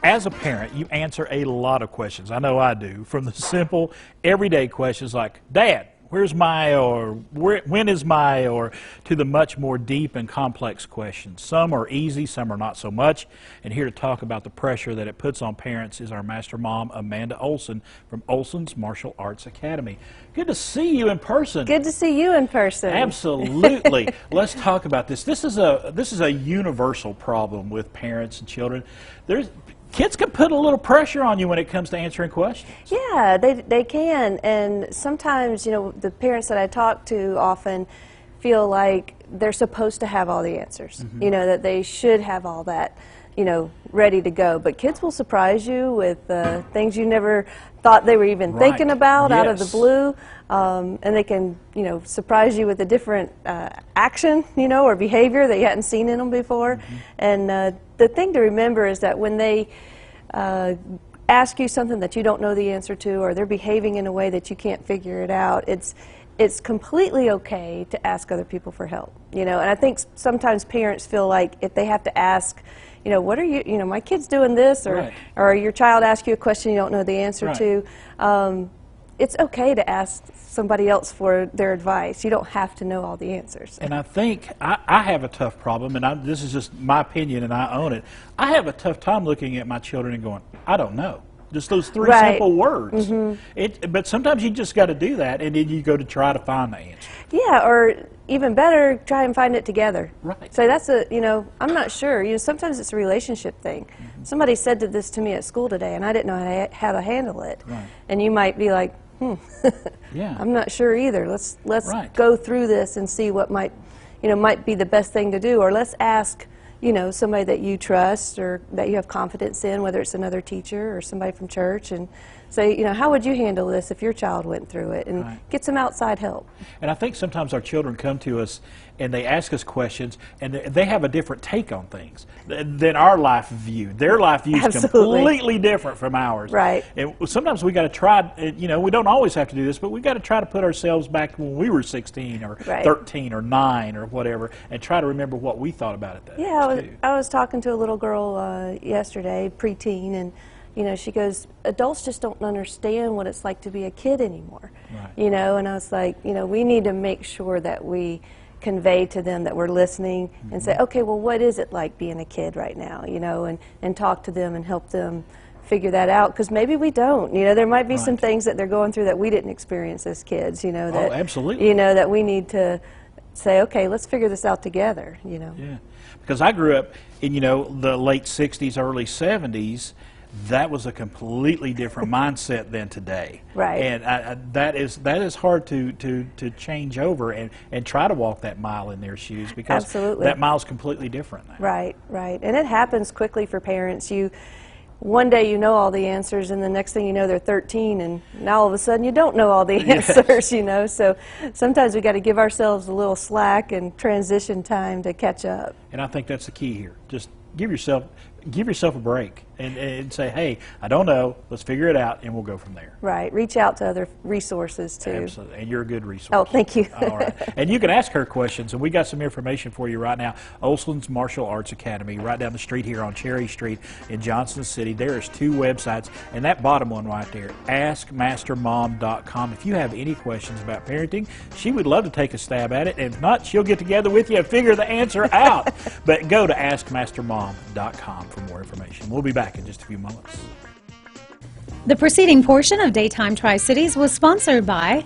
As a parent, you answer a lot of questions. I know I do. From the simple, everyday questions like, Dad, where's my, or when is my, or to the much more deep and complex questions. Some are easy, some are not so much. And here to talk about the pressure that it puts on parents is our master mom, Amanda Olson, from Olson's Martial Arts Academy. Good to see you in person. Good to see you in person. Absolutely. Let's talk about this. This is a universal problem with parents and children. Kids can put a little pressure on you when it comes to answering questions. Yeah, they can, and sometimes, you know, the parents that I talk to often feel like they're supposed to have all the answers, you know, that they should have all that, you know, ready to go. But kids will surprise you with things you never thought they were even thinking about out of the blue, and they can, you know, surprise you with a different action, you know, or behavior that you hadn't seen in them before. And the thing to remember is that when they ask you something that you don't know the answer to, or they're behaving in a way that you can't figure it out, it's completely okay to ask other people for help, you know. And I think sometimes parents feel like if they have to ask, you know, what are you know, my kid's doing this, or your child asks you a question you don't know the answer to, it's okay to ask somebody else for their advice. You don't have to know all the answers. And I think I have a tough problem, and this is just my opinion, and I own it. I have a tough time looking at my children and going, I don't know. Just those three simple words. But sometimes you just got to do that, and then you go to try to find the answer. Yeah, or even better, try and find it together. Right. So that's you know, I'm not sure. You know, sometimes it's a relationship thing. Somebody said this to me at school today, and I didn't know how to handle it. And you might be like, yeah, I'm not sure either. Let's go through this and see what might be the best thing to do. Or let's ask, you know, somebody that you trust or that you have confidence in, whether it's another teacher or somebody from church, and say, you know, how would you handle this if your child went through it, and get some outside help. And I think sometimes our children come to us and they ask us questions, and they have a different take on things than our life view. Their life view is completely different from ours. Right. And sometimes we got to try, you know, we don't always have to do this, but we got to try to put ourselves back to when we were 16 or 13 or 9 or whatever, and try to remember what we thought about it then. Yeah, I was talking to a little girl yesterday, preteen, and you know, she goes, adults just don't understand what it's like to be a kid anymore. You know, and I was like, you know, we need to make sure that we convey to them that we're listening and say, okay, well, what is it like being a kid right now, you know, and talk to them and help them figure that out, because maybe we don't. You know, there might be some things that they're going through that we didn't experience as kids, you know, that, you know, that we need to say, okay, let's figure this out together, you know. Yeah, because I grew up in, you know, the late 60s, early 70s. That was a completely different mindset than today. And that is hard to change over and try to walk that mile in their shoes, because that mile's completely different now. Right. And it happens quickly for parents. One day you know all the answers, and the next thing you know they're 13, and now all of a sudden you don't know all the answers, you know. So sometimes we got to give ourselves a little slack and transition time to catch up. And I think that's the key here. Just give yourself a break and say, hey, I don't know, let's figure it out, and we'll go from there. Right. Reach out to other resources too. Absolutely. And you're a good resource. Oh, thank you. All right. And you can ask her questions, and we got some information for you right now. Olson's Martial Arts Academy, right down the street here on Cherry Street in Johnson City. There's 2 websites, and that bottom one right there, askmastermom.com. If you have any questions about parenting, she would love to take a stab at it. And if not, she'll get together with you and figure the answer out. But go to askmastermom.com for more information. We'll be back in just a few moments. The preceding portion of Daytime Tri-Cities was sponsored by